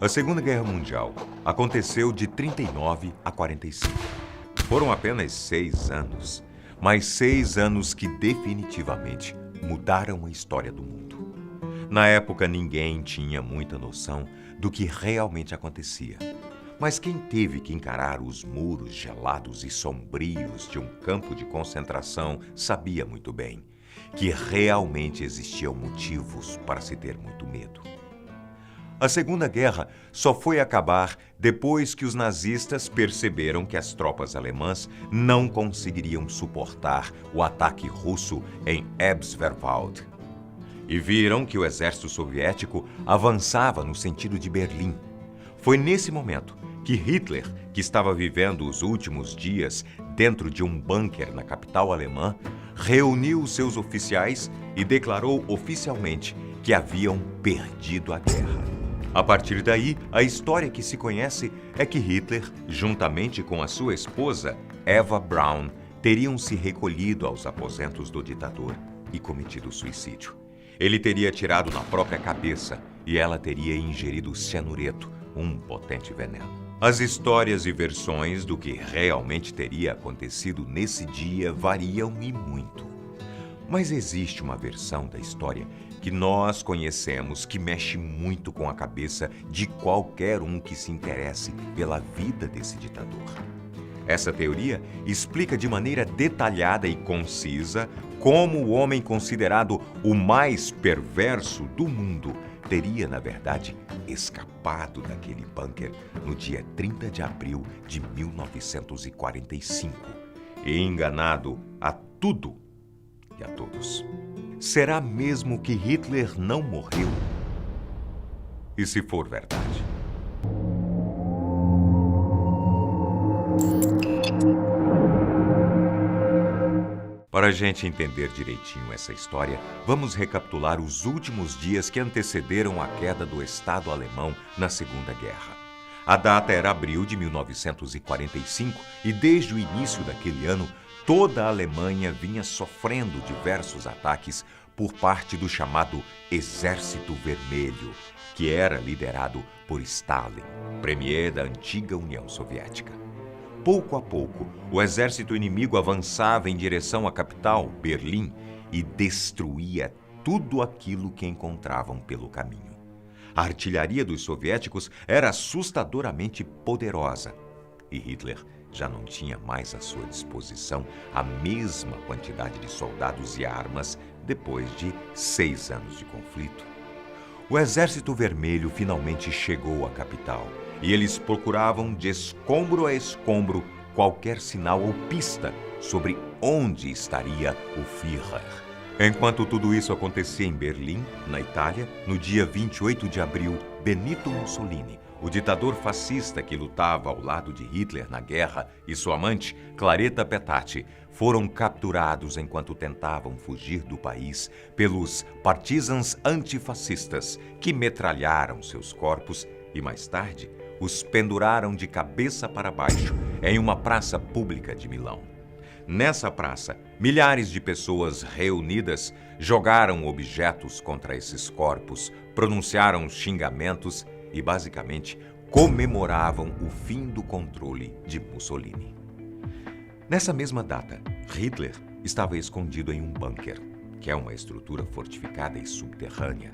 A Segunda Guerra Mundial aconteceu de 39 a 45. Foram apenas 6 anos, mas 6 anos que definitivamente mudaram a história do mundo. Na época, ninguém tinha muita noção do que realmente acontecia. Mas quem teve que encarar os muros gelados e sombrios de um campo de concentração sabia muito bem que realmente existiam motivos para se ter muito medo. A Segunda Guerra só foi acabar depois que os nazistas perceberam que as tropas alemãs não conseguiriam suportar o ataque russo em Ebbswerwald. E viram que o exército soviético avançava no sentido de Berlim. Foi nesse momento que Hitler, que estava vivendo os últimos dias dentro de um bunker na capital alemã, reuniu seus oficiais e declarou oficialmente que haviam perdido a guerra. A partir daí, a história que se conhece é que Hitler, juntamente com a sua esposa, Eva Braun, teriam se recolhido aos aposentos do ditador e cometido suicídio. Ele teria atirado na própria cabeça e ela teria ingerido cianureto, um potente veneno. As histórias e versões do que realmente teria acontecido nesse dia variam e muito. Mas existe uma versão da história que nós conhecemos que mexe muito com a cabeça de qualquer um que se interesse pela vida desse ditador. Essa teoria explica de maneira detalhada e concisa como o homem considerado o mais perverso do mundo teria, na verdade, escapado daquele bunker no dia 30 de abril de 1945 e enganado a tudo e a todos. Será mesmo que Hitler não morreu? E se for verdade? Para a gente entender direitinho essa história, vamos recapitular os últimos dias que antecederam a queda do Estado alemão na Segunda Guerra. A data era abril de 1945 e desde o início daquele ano, toda a Alemanha vinha sofrendo diversos ataques por parte do chamado Exército Vermelho, que era liderado por Stalin, premier da antiga União Soviética. Pouco a pouco, o exército inimigo avançava em direção à capital, Berlim, e destruía tudo aquilo que encontravam pelo caminho. A artilharia dos soviéticos era assustadoramente poderosa e Hitler já não tinha mais à sua disposição a mesma quantidade de soldados e armas depois de 6 anos de conflito. O Exército Vermelho finalmente chegou à capital e eles procuravam de escombro a escombro qualquer sinal ou pista sobre onde estaria o Führer. Enquanto tudo isso acontecia em Berlim, na Itália, no dia 28 de abril, Benito Mussolini, o ditador fascista que lutava ao lado de Hitler na guerra, e sua amante, Claretta Petacci, foram capturados enquanto tentavam fugir do país pelos partisans antifascistas, que metralharam seus corpos e, mais tarde, os penduraram de cabeça para baixo em uma praça pública de Milão. Nessa praça, milhares de pessoas reunidas jogaram objetos contra esses corpos, pronunciaram xingamentos e, basicamente, comemoravam o fim do controle de Mussolini. Nessa mesma data, Hitler estava escondido em um bunker, que é uma estrutura fortificada e subterrânea,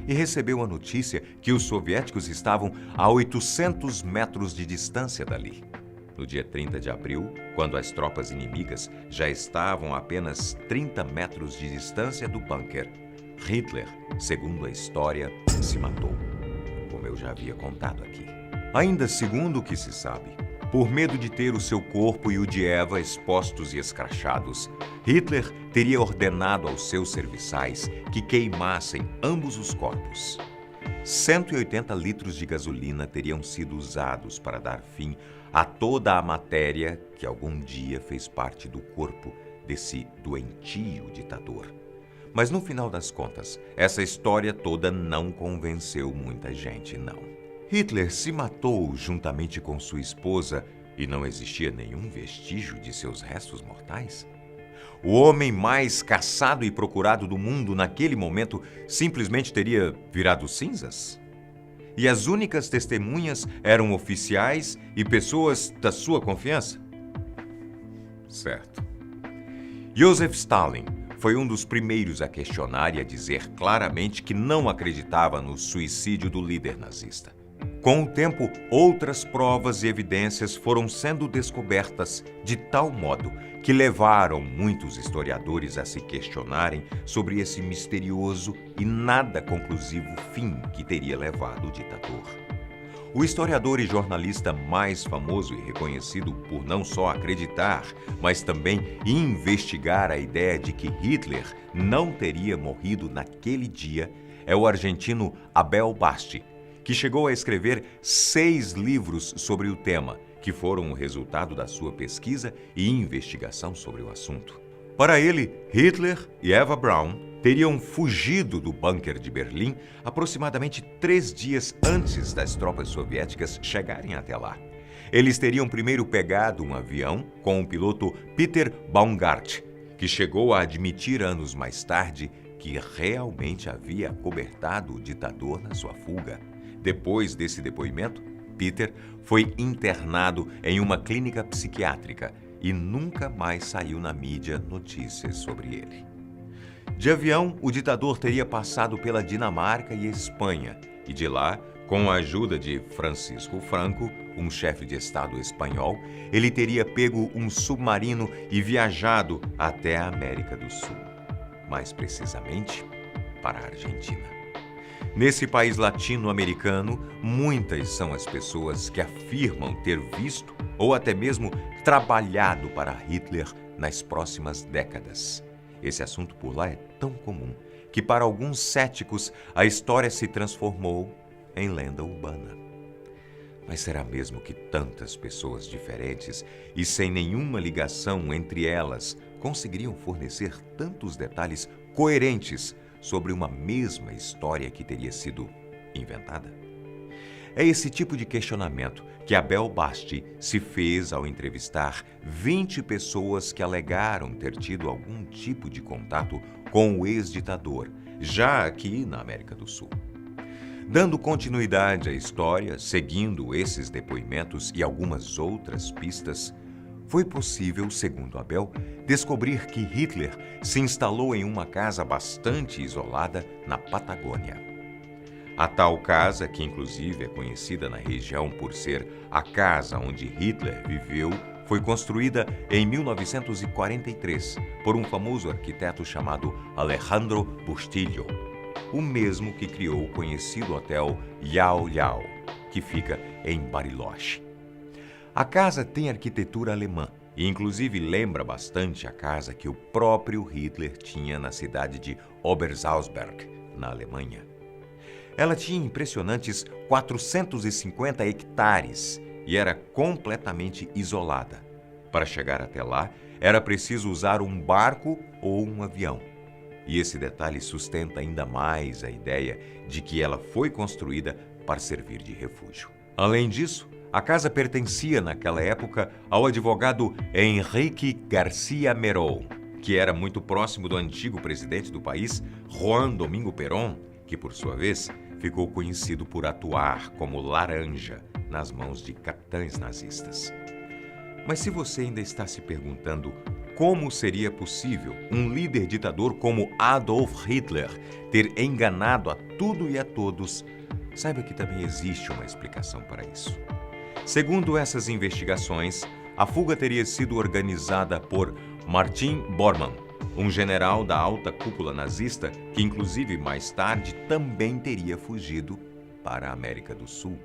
e recebeu a notícia que os soviéticos estavam a 800 metros de distância dali. No dia 30 de abril, quando as tropas inimigas já estavam a apenas 30 metros de distância do bunker, Hitler, segundo a história, se matou, como eu já havia contado aqui. Ainda segundo o que se sabe, por medo de ter o seu corpo e o de Eva expostos e escrachados, Hitler teria ordenado aos seus serviçais que queimassem ambos os corpos. 180 litros de gasolina teriam sido usados para dar fim a toda a matéria que algum dia fez parte do corpo desse doentio ditador. Mas no final das contas, essa história toda não convenceu muita gente, não. Hitler se matou juntamente com sua esposa e não existia nenhum vestígio de seus restos mortais? O homem mais caçado e procurado do mundo naquele momento simplesmente teria virado cinzas? e as únicas testemunhas eram oficiais e pessoas da sua confiança? Certo. Joseph Stalin foi um dos primeiros a questionar e a dizer claramente que não acreditava no suicídio do líder nazista. Com o tempo, outras provas e evidências foram sendo descobertas de tal modo que levaram muitos historiadores a se questionarem sobre esse misterioso e nada conclusivo fim que teria levado o ditador. O historiador e jornalista mais famoso e reconhecido por não só acreditar, mas também investigar a ideia de que Hitler não teria morrido naquele dia é o argentino Abel Basti, que chegou a escrever 6 livros sobre o tema, que foram o resultado da sua pesquisa e investigação sobre o assunto. Para ele, Hitler e Eva Braun teriam fugido do bunker de Berlim aproximadamente 3 dias antes das tropas soviéticas chegarem até lá. Eles teriam primeiro pegado um avião com o piloto Peter Baumgart, que chegou a admitir anos mais tarde que realmente havia acobertado o ditador na sua fuga. Depois desse depoimento, Peter foi internado em uma clínica psiquiátrica e nunca mais saiu na mídia notícias sobre ele. De avião, o ditador teria passado pela Dinamarca e Espanha, e de lá, com a ajuda de Francisco Franco, um chefe de Estado espanhol, ele teria pego um submarino e viajado até a América do Sul, mais precisamente para a Argentina. Nesse país latino-americano, muitas são as pessoas que afirmam ter visto ou até mesmo trabalhado para Hitler nas próximas décadas. Esse assunto por lá é tão comum que, para alguns céticos, a história se transformou em lenda urbana. Mas será mesmo que tantas pessoas diferentes e sem nenhuma ligação entre elas conseguiriam fornecer tantos detalhes coerentes sobre uma mesma história que teria sido inventada? É esse tipo de questionamento que Abel Basti se fez ao entrevistar 20 pessoas que alegaram ter tido algum tipo de contato com o ex-ditador, já aqui na América do Sul. Dando continuidade à história, seguindo esses depoimentos e algumas outras pistas, foi possível, segundo Abel, descobrir que Hitler se instalou em uma casa bastante isolada na Patagônia. A tal casa, que inclusive é conhecida na região por ser a casa onde Hitler viveu, foi construída em 1943 por um famoso arquiteto chamado Alejandro Bustillo, o mesmo que criou o conhecido hotel Yao Yao, que fica em Bariloche. A casa tem arquitetura alemã e inclusive lembra bastante a casa que o próprio Hitler tinha na cidade de Obersalzberg, na Alemanha. Ela tinha impressionantes 450 hectares e era completamente isolada. Para chegar até lá, era preciso usar um barco ou um avião. E esse detalhe sustenta ainda mais a ideia de que ela foi construída para servir de refúgio. Além disso, a casa pertencia naquela época ao advogado Henrique García Merol, que era muito próximo do antigo presidente do país, Juan Domingo Perón, que por sua vez ficou conhecido por atuar como laranja nas mãos de capitães nazistas. Mas se você ainda está se perguntando como seria possível um líder ditador como Adolf Hitler ter enganado a tudo e a todos, saiba que também existe uma explicação para isso. Segundo essas investigações, a fuga teria sido organizada por Martin Bormann, um general da alta cúpula nazista que, inclusive, mais tarde também teria fugido para a América do Sul.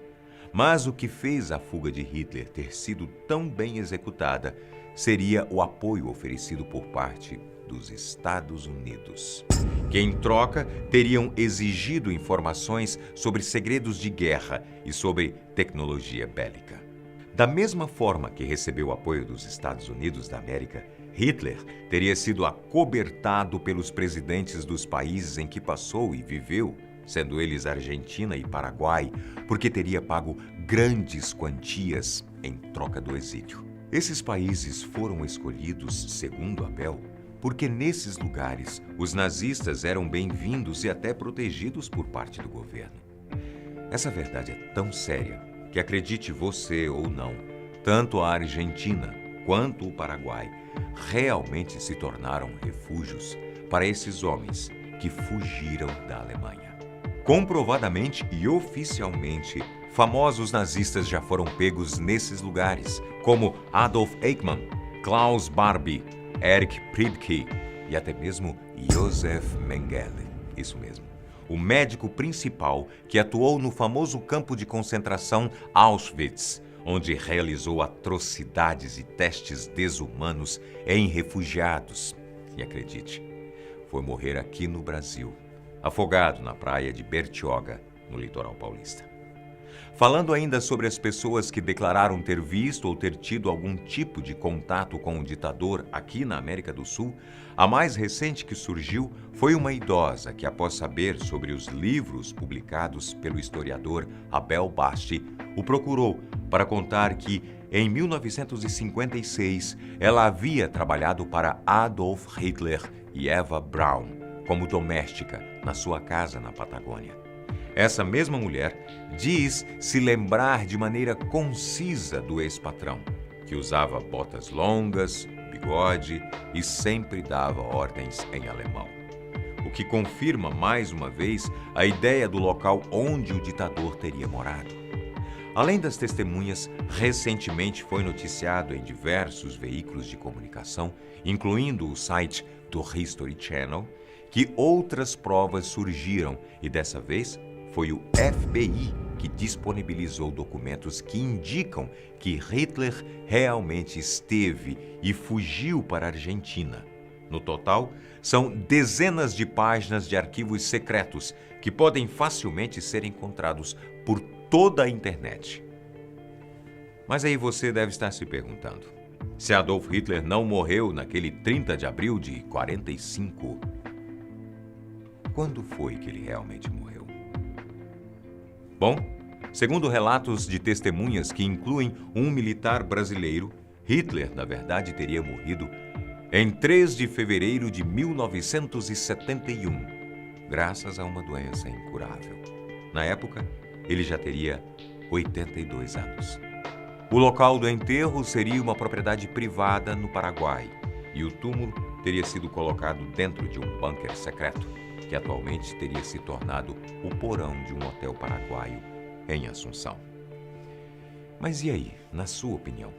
Mas o que fez a fuga de Hitler ter sido tão bem executada seria o apoio oferecido por parte dos Estados Unidos, que em troca teriam exigido informações sobre segredos de guerra e sobre tecnologia bélica. Da mesma forma que recebeu o apoio dos Estados Unidos da América, Hitler teria sido acobertado pelos presidentes dos países em que passou e viveu, sendo eles Argentina e Paraguai, porque teria pago grandes quantias em troca do exílio. Esses países foram escolhidos, segundo Abel, porque nesses lugares os nazistas eram bem-vindos e até protegidos por parte do governo. Essa verdade é tão séria que, acredite você ou não, tanto a Argentina quanto o Paraguai realmente se tornaram refúgios para esses homens que fugiram da Alemanha. Comprovadamente e oficialmente, famosos nazistas já foram pegos nesses lugares, como Adolf Eichmann, Klaus Barbie, Erich Priebke e até mesmo Josef Mengele. Isso mesmo. O médico principal que atuou no famoso campo de concentração Auschwitz, onde realizou atrocidades e testes desumanos em refugiados. E acredite, foi morrer aqui no Brasil, afogado na praia de Bertioga, no litoral paulista. Falando ainda sobre as pessoas que declararam ter visto ou ter tido algum tipo de contato com o ditador aqui na América do Sul, a mais recente que surgiu foi uma idosa que, após saber sobre os livros publicados pelo historiador Abel Basti, o procurou para contar que, em 1956, ela havia trabalhado para Adolf Hitler e Eva Braun como doméstica na sua casa na Patagônia. Essa mesma mulher diz se lembrar de maneira concisa do ex-patrão, que usava botas longas, bigode e sempre dava ordens em alemão. O que confirma mais uma vez a ideia do local onde o ditador teria morado. Além das testemunhas, recentemente foi noticiado em diversos veículos de comunicação, incluindo o site do History Channel, que outras provas surgiram e dessa vez foi o FBI que disponibilizou documentos que indicam que Hitler realmente esteve e fugiu para a Argentina. No total, são dezenas de páginas de arquivos secretos que podem facilmente ser encontrados por toda a internet. Mas aí você deve estar se perguntando, se Adolf Hitler não morreu naquele 30 de abril de 45, quando foi que ele realmente morreu? Bom, segundo relatos de testemunhas que incluem um militar brasileiro, Hitler, na verdade, teria morrido em 3 de fevereiro de 1971, graças a uma doença incurável. Na época, ele já teria 82 anos. O local do enterro seria uma propriedade privada no Paraguai e o túmulo teria sido colocado dentro de um bunker secreto, que atualmente teria se tornado o porão de um hotel paraguaio em Assunção. Mas e aí, na sua opinião?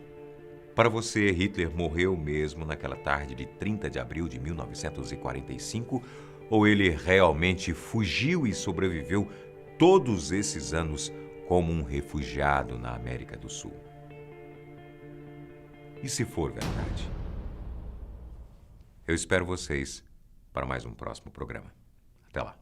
Para você, Hitler morreu mesmo naquela tarde de 30 de abril de 1945 ou ele realmente fugiu e sobreviveu todos esses anos como um refugiado na América do Sul? E se for verdade? Eu espero vocês para mais um próximo programa. Até lá.